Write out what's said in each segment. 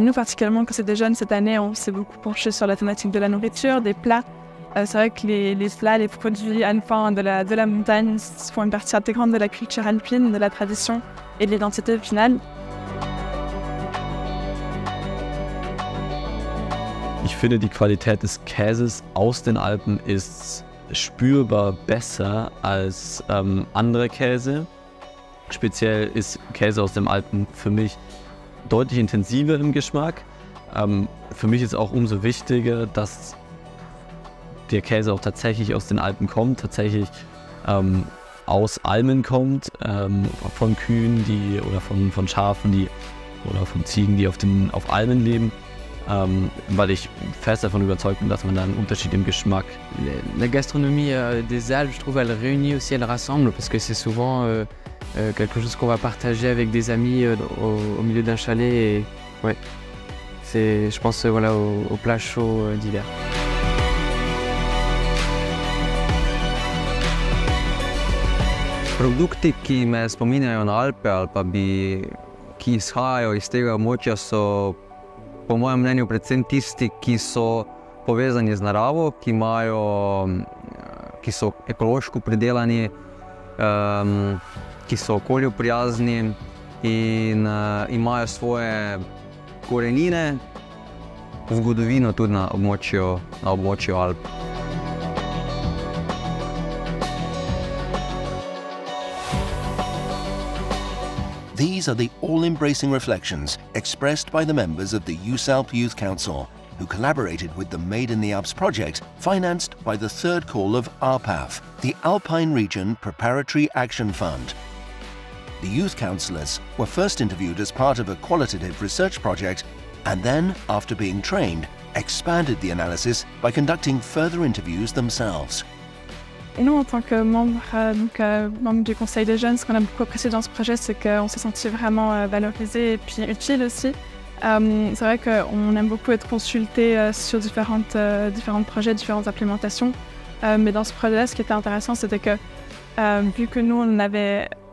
nous, particulièrement quand c'est des jeunes, cette année, on s'est beaucoup penché sur la thématique de la nourriture, des plats. C'est vrai que les plats, les produits alpins de la montagne font une partie intégrante de la culture alpine, de la tradition et de l'identité finale. Ich finde, die Qualität des Käses aus den Alpen ist spürbar besser als andere Käse. Speziell ist Käse aus den Alpen für mich deutlich intensiver im Geschmack. Für mich ist auch umso wichtiger, dass der Käse auch tatsächlich aus den Alpen kommt, tatsächlich aus Almen kommt, von Kühen oder von Schafen oder von Ziegen, die auf Almen leben. Weil ich fest davon überzeugt bin, dass man da einen Unterschied im Geschmack. La gastronomie des Alpes, je trouve, elle réunit aussi, elle rassemble, parce que c'est souvent quelque chose qu'on va partager avec des amis au milieu d'un chalet. Et, ouais, je pense voilà, aux plats chauds d'hiver. Produkti, ki me spominjajo na Alpe ali pa ki izhajajo iz tega območja, so po mojem mnenju predvsem tisti, ki so povezani z naravo, ki so ekološko pridelani, ki so okolju prijazni in imajo svoje korenine, zgodovino tudi na območju Alp. These are the all-embracing reflections expressed by the members of the USALP Youth Council, who collaborated with the Made in the Alps project, financed by the third call of ARPAF, the Alpine Region Preparatory Action Fund. The youth councillors were first interviewed as part of a qualitative research project, and then, after being trained, expanded the analysis by conducting further interviews themselves. Et nous, en tant que membres du Conseil des jeunes, ce qu'on a beaucoup apprécié dans ce projet, c'est qu'on s'est senti vraiment valorisé et puis utile aussi. C'est vrai qu'on aime beaucoup être consulté sur différents projets, différentes implémentations. Mais dans ce projet-là, ce qui était intéressant, c'était que vu que nous,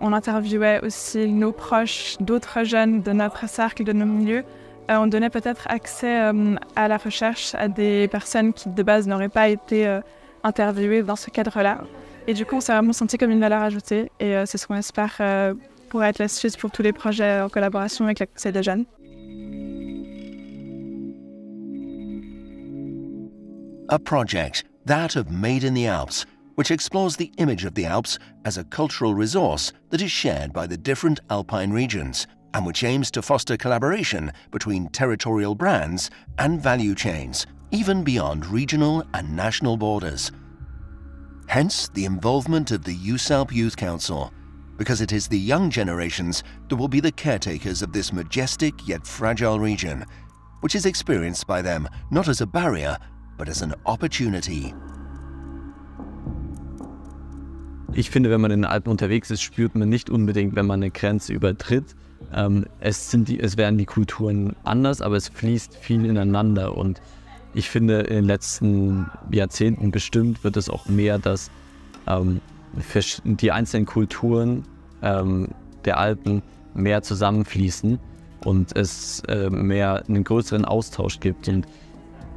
on interviewait aussi nos proches, d'autres jeunes de notre cercle, de nos milieux, on donnait peut-être accès à la recherche à des personnes qui, de base, n'auraient pas été interviewées dans ce cadre-là. Et du coup, on s'est vraiment senti comme une valeur ajoutée. Et c'est ce qu'on espère pourra être la suite pour tous les projets en collaboration avec le Conseil des jeunes. A project, that of Made in the Alps, which explores the image of the Alps as a cultural resource that is shared by the different alpine regions, and which aims to foster collaboration between territorial brands and value chains, even beyond regional and national borders. Hence the involvement of the USALP Youth Council, because it is the young generations that will be the caretakers of this majestic yet fragile region, which is experienced by them not as a barrier, but as an opportunity. Ich finde, wenn man in den Alpen unterwegs ist, spürt man nicht unbedingt, wenn man eine Grenze übertritt. Es werden die Kulturen anders, aber es fließt viel ineinander. Und ich finde, in den letzten Jahrzehnten bestimmt wird es auch mehr, dass die einzelnen Kulturen der Alpen mehr zusammenfließen und es mehr einen größeren Austausch gibt. Und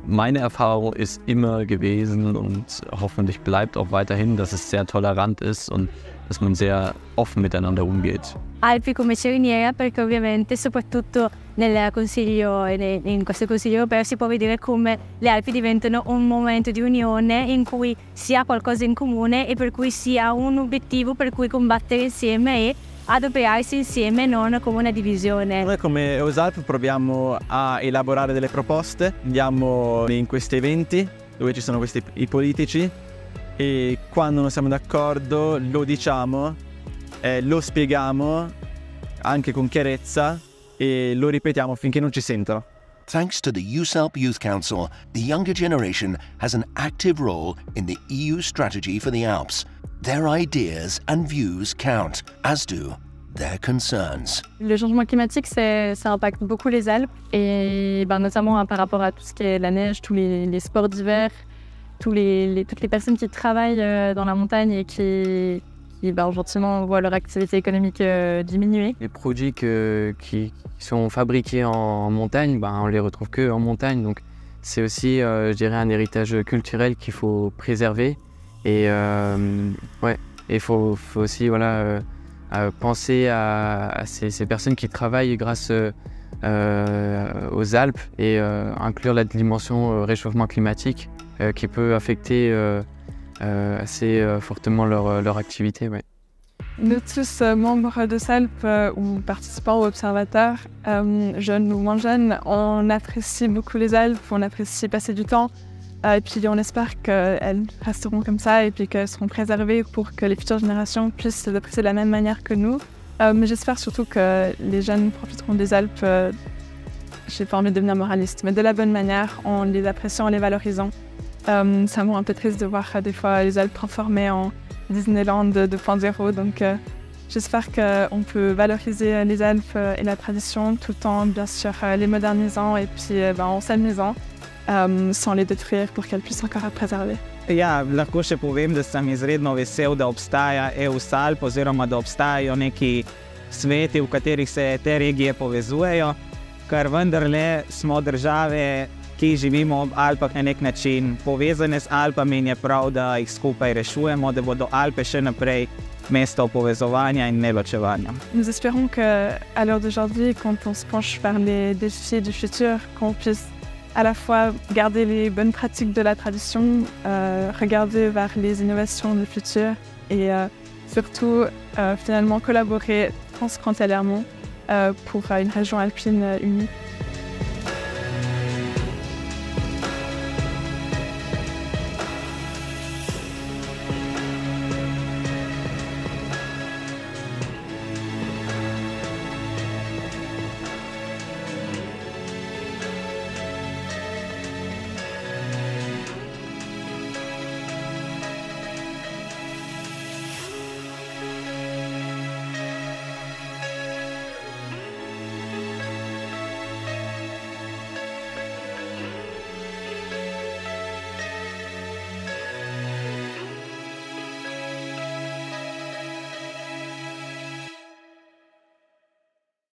meine Erfahrung ist immer gewesen und hoffentlich bleibt auch weiterhin, dass es sehr tolerant ist und dass man sehr offen miteinander umgeht. Alpi come cerniera, perché ovviamente soprattutto in questo Consiglio europeo si può vedere come le Alpi diventano un momento di unione in cui si ha qualcosa in comune e per cui si ha un obiettivo per cui combattere insieme e adoperarsi insieme, non come una divisione. Noi come USALP proviamo a elaborare delle proposte, andiamo in questi eventi dove ci sono i politici e quando non siamo d'accordo lo diciamo, lo spieghiamo anche con chiarezza e lo ripetiamo finché non ci sentono. Thanks to the USALP Youth Council, the younger generation has an active role in the EU strategy for the Alps. Their ideas and views count, as do their concerns. Le changement climatique, ça impacte beaucoup les Alpes, et notamment par rapport à tout ce qui est la neige, tous les sports d'hiver, toutes les personnes qui travaillent dans la montagne et qui qui gentiment voient leur activité économique diminuer. Les produits qui sont fabriqués en montagne, on les retrouve que en montagne. Donc c'est aussi, je dirais, un héritage culturel qu'il faut préserver. Et il faut aussi penser à ces personnes qui travaillent grâce aux Alpes et inclure la dimension réchauffement climatique qui peut affecter assez fortement leur activité. Ouais. Nous tous, membres de SALP ou participants ou observateurs, jeunes ou moins jeunes, on apprécie beaucoup les Alpes, on apprécie passer du temps. Et puis on espère qu'elles resteront comme ça et puis qu'elles seront préservées pour que les futures générations puissent les apprécier de la même manière que nous. Mais j'espère surtout que les jeunes profiteront des Alpes, j'ai pas envie de devenir moraliste, mais de la bonne manière, en les appréciant, en les valorisant. Ça me rend un peu triste de voir des fois les Alpes transformées en Disneyland 2.0, donc j'espère qu'on peut valoriser les Alpes et la tradition tout en bien sûr les modernisant et puis en s'amusant. Sans les détruire pour qu'elles puissent encore être préservées. Ja, lahko še povem, da sem izredno vesel, da obstaja EUSALP oziroma da obstajajo neki sveti, v katerih se te regije povezujejo, ker vendarle smo države, ki živimo ob Alpah na nek način povezane z Alpami in je prav, da jih skupaj rešujemo, da bodo Alpe še naprej mesto povezovanja in ne ločevanja. Nous espérons qu'à l'heure d'aujourd'hui, quand on se penche vers les défis du futur, qu'on puisse à la fois garder les bonnes pratiques de la tradition, regarder vers les innovations du futur et surtout finalement collaborer transfrontalièrement pour une région alpine unie.